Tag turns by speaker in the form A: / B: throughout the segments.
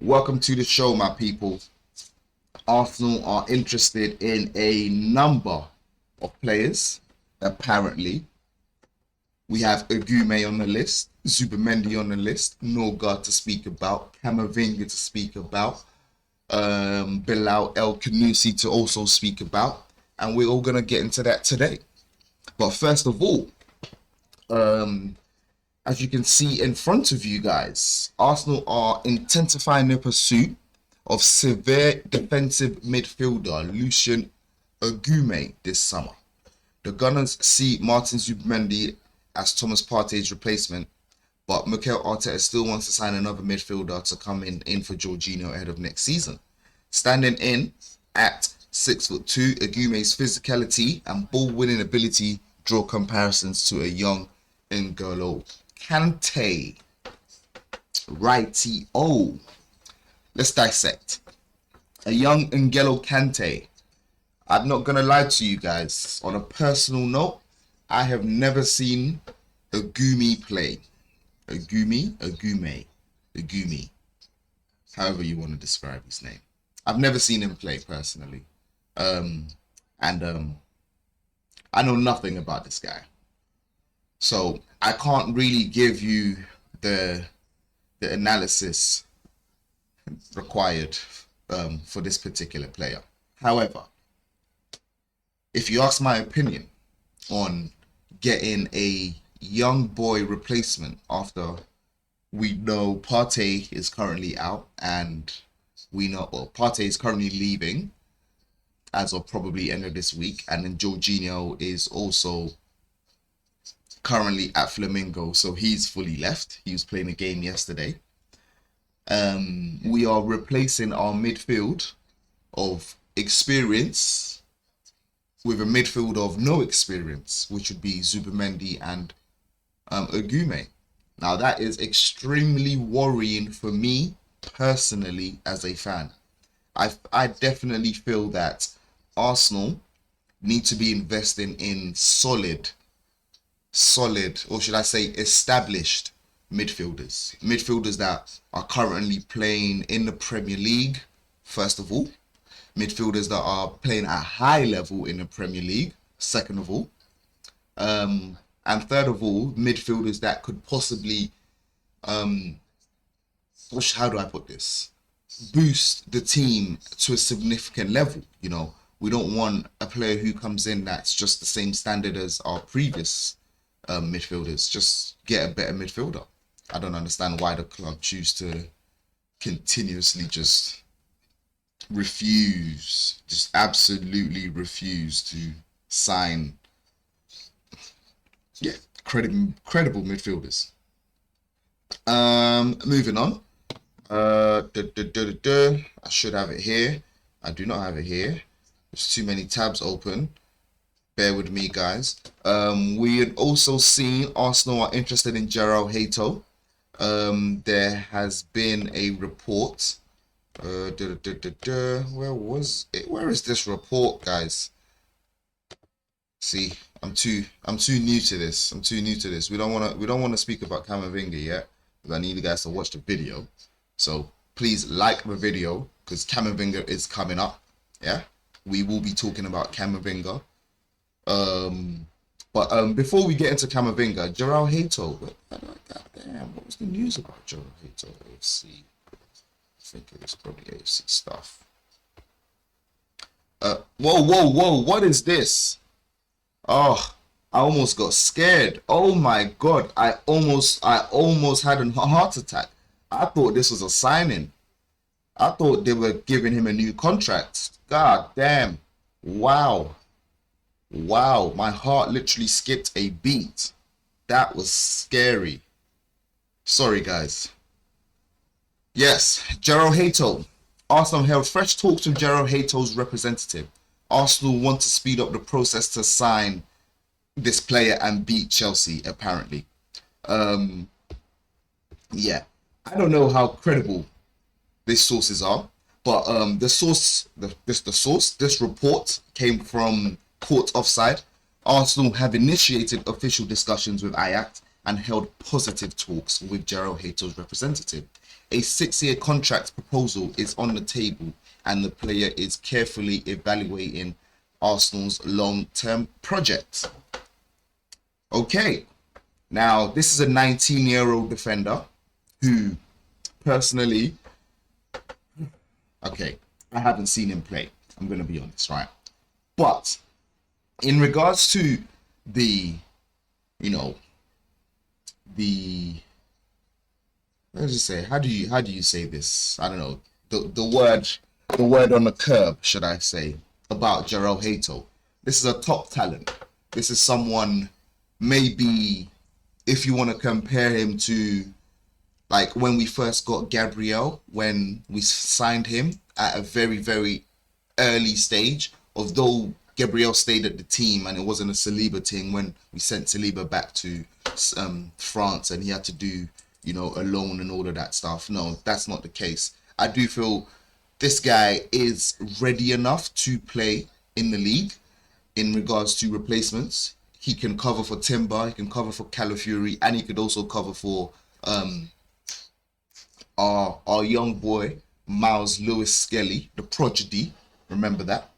A: Welcome to the show, my people. Arsenal are interested in a number of players, apparently. We have Agume on the list, Zubimendi on the list, Nørgaard to speak about, Camavinga to speak about, Bilal El Khannouss to also speak about, and we're all going to get into that today. But first of all, as you can see in front of you guys, Arsenal are intensifying their pursuit of severe defensive midfielder Lucien Agume this summer. The Gunners see Martin Zubimendi as Thomas Partey's replacement, but Mikel Arteta still wants to sign another midfielder to come in for Jorginho ahead of next season. Standing in at 6'2", Agume's physicality and ball-winning ability draw comparisons to a young N'Golo Kante. Righty-o. Let's dissect. A young N'Golo Kante. I'm not going to lie to you guys. On a personal note, I have never seen Agume play. Agume. However you want to describe his name. I've never seen him play personally. I know nothing about this guy. So I can't really give you the analysis required for this particular player. However, if you ask my opinion on getting a young boy replacement after we know Partey is currently out and we know Partey is currently leaving as of probably end of this week, and then Jorginho is also currently at Flamengo, so he's fully left. He was playing a game yesterday. We are replacing our midfield of experience with a midfield of no experience, which would be Zubimendi and Agume. Now that is extremely worrying for me personally as a fan. I definitely feel that Arsenal need to be investing in solid, or should I say established midfielders that are currently playing in the Premier League, first of all, midfielders that are playing at a high level in the Premier League, second of all, and third of all, midfielders that could possibly, how do I put this, boost the team to a significant level. You know, we don't want a player who comes in that's just the same standard as our previous midfielders. Just get a better midfielder. I don't understand why the club choose to continuously just absolutely refuse to sign, credible midfielders. Moving on. I should have it here. I do not have it here. There's too many tabs open. Bear with me, guys. We had also seen Arsenal are interested in Jorrel Hato. There has been a report. Where was it? Where is this report, guys? See, I'm too new to this. We don't want to speak about Camavinga yet, because I need you guys to watch the video. So please like the video, because Camavinga is coming up. Yeah, we will be talking about Camavinga. But before we get into Camavinga, Jorrel Hato. Goddamn, what was the news about Jorrel Hato? AFC. I think it was probably AFC stuff. Whoa! What is this? Oh, I almost got scared. Oh my god! I almost had a heart attack. I thought this was a signing. I thought they were giving him a new contract. God damn! Wow! My heart literally skipped a beat. That was scary. Sorry, guys. Yes, Jorrel Hato. Arsenal held fresh talks with Jorrel Hato's representative. Arsenal want to speed up the process to sign this player and beat Chelsea, apparently. Yeah, I don't know how credible these sources are, but this report came from Court Offside. Arsenal have initiated official discussions with Ajax and held positive talks with Jorrel Hato's representative. A 6-year contract proposal is on the table, and the player is carefully evaluating Arsenal's long-term project. Okay, now this is a 19-year-old defender who, personally, okay, I haven't seen him play. I'm going to be honest, right? But in regards to the, let's just say, how do you say this? I don't know. The word on the curb, should I say, about Jorrel Hato. This is a top talent. This is someone, maybe, if you want to compare him to, like, when we first got Gabriel, when we signed him at a very, very early stage, although Gabriel stayed at the team and it wasn't a Saliba thing when we sent Saliba back to France and he had to do, a loan and all of that stuff. No, that's not the case. I do feel this guy is ready enough to play in the league in regards to replacements. He can cover for Timber, he can cover for Calafiori, and he could also cover for our young boy, Miles Lewis Skelly, the prodigy. Remember that?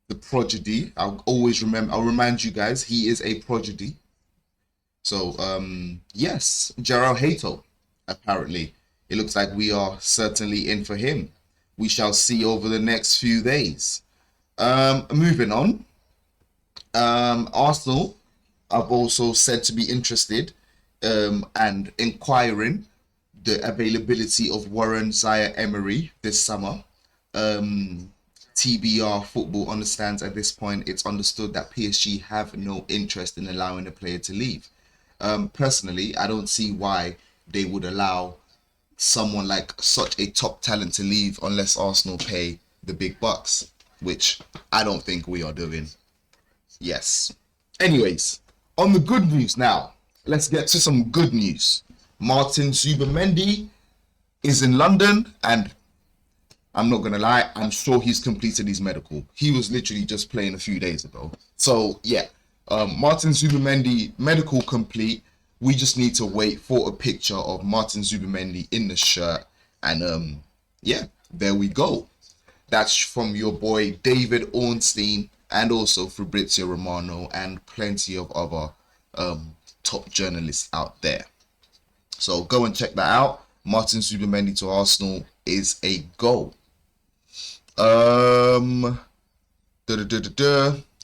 A: The prodigy. I'll remind you guys, he is a prodigy. So, yes, Jorrel Hato, apparently. It looks like we are certainly in for him. We shall see over the next few days. Moving on. Arsenal have also said to be interested and inquiring the availability of Warren Zaire-Emery this summer. TBR Football understands at this point it's understood that PSG have no interest in allowing the player to leave. Personally, I don't see why they would allow someone like such a top talent to leave unless Arsenal pay the big bucks, which I don't think we are doing. Yes. Anyways, on the good news now, let's get to some good news. Martin Zubimendi is in London, and I'm not going to lie, I'm sure he's completed his medical. He was literally just playing a few days ago. So, yeah, Martin Zubimendi, medical complete. We just need to wait for a picture of Martin Zubimendi in the shirt. And, yeah, there we go. That's from your boy David Ornstein and also Fabrizio Romano and plenty of other top journalists out there. So go and check that out. Martin Zubimendi to Arsenal is a goal.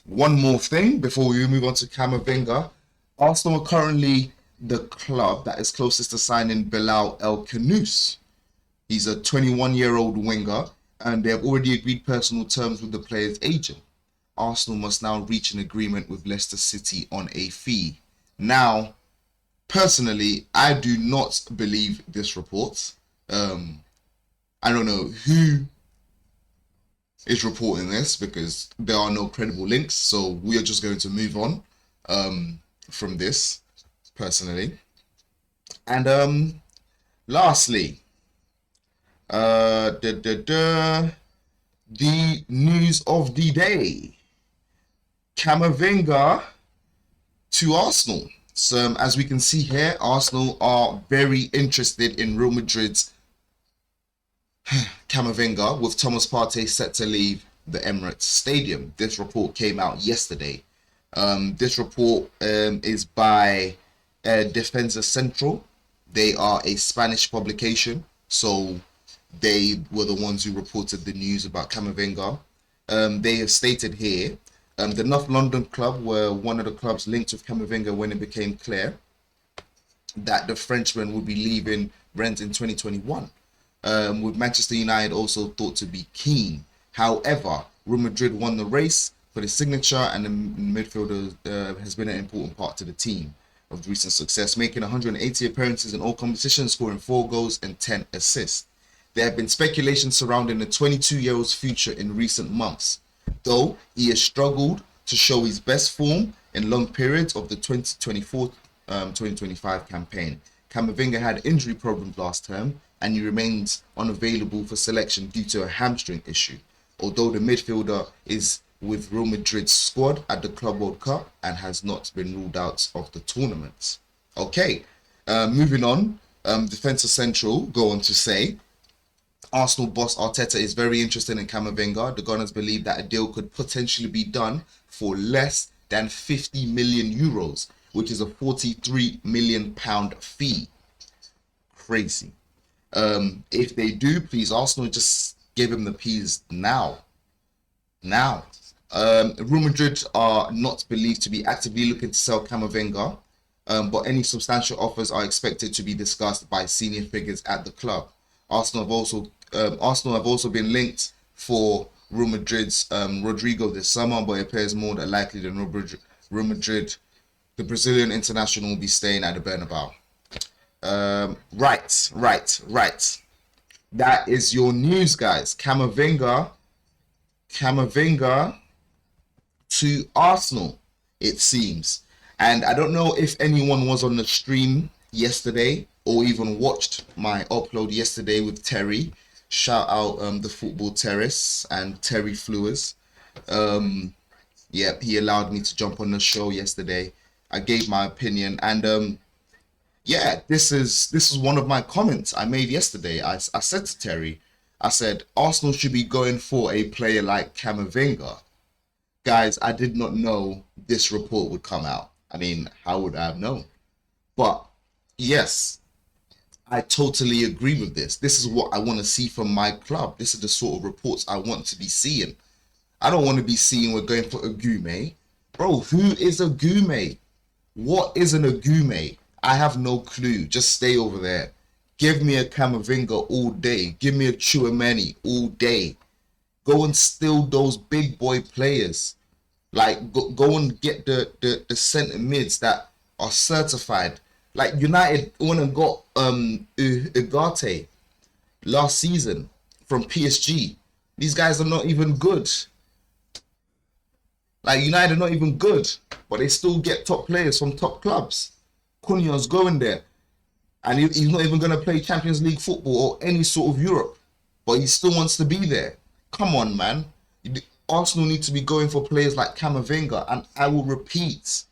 A: One more thing before we move on to Camavinga. Arsenal are currently the club that is closest to signing Bilal El Khannouss. He's a 21-year-old winger, and they have already agreed personal terms with the player's agent. Arsenal must now reach an agreement with Leicester City on a fee. Now, personally, I do not believe this report. I don't know who is reporting this because there are no credible links. So we are just going to move on from this, personally. And lastly, the news of the day. Camavinga to Arsenal. So as we can see here, Arsenal are very interested in Real Madrid's Camavinga, with Thomas Partey set to leave the Emirates Stadium. This report came out yesterday. This report is by Defensa Central. They are a Spanish publication, so they were the ones who reported the news about Camavinga. They have stated here, the North London club were one of the clubs linked with Camavinga when it became clear that the Frenchman would be leaving Rennes in 2021. With Manchester United also thought to be keen. However, Real Madrid won the race for the signature, and the midfielder has been an important part to the team of recent success, making 180 appearances in all competitions, scoring 4 goals and 10 assists. There have been speculations surrounding the 22-year-old's future in recent months, though he has struggled to show his best form in long periods of the 2024-2025 campaign. Camavinga had injury problems last term, and he remains unavailable for selection due to a hamstring issue, although the midfielder is with Real Madrid's squad at the Club World Cup and has not been ruled out of the tournament. Okay, moving on. Defensive Central go on to say, Arsenal boss Arteta is very interested in Camavinga. The Gunners believe that a deal could potentially be done for less than 50 million euros, which is a 43 million pound fee. Crazy. If they do, please, Arsenal, just give him the peas now. Now. Real Madrid are not believed to be actively looking to sell Camavinga, but any substantial offers are expected to be discussed by senior figures at the club. Arsenal have also been linked for Real Madrid's Rodrigo this summer, but it appears more than likely than Real Madrid, the Brazilian international, will be staying at the Bernabeu. Right. That is your news, guys. Camavinga to Arsenal, it seems. And I don't know if anyone was on the stream yesterday or even watched my upload yesterday with Terry. Shout out the Football Terrace and Terry Flewers. Yeah, he allowed me to jump on the show yesterday. I gave my opinion, and yeah, this is one of my comments I made yesterday. I said to Terry, I said Arsenal should be going for a player like Camavinga. Guys, I did not know this report would come out. I mean, how would I have known? But yes, I totally agree with this. This is what I want to see from my club. This is the sort of reports I want to be seeing. I don't want to be seeing we're going for a Gume. Bro, who is a Gume? What is an Agume? I have no clue. Just stay over there. Give me a Camavinga all day. Give me a Chouameni all day. Go and steal those big boy players. Like, go and get the centre mids that are certified. Like, United went and got Ugarte last season from PSG. These guys are not even good. Like, United are not even good, but they still get top players from top clubs. Cunha's going there, and he's not even going to play Champions League football or any sort of Europe, but he still wants to be there. Come on, man. Arsenal need to be going for players like Camavinga, and I will repeat.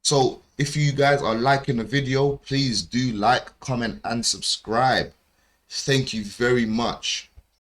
A: So if you guys are liking the video, please do like, comment, and subscribe. Thank you very much.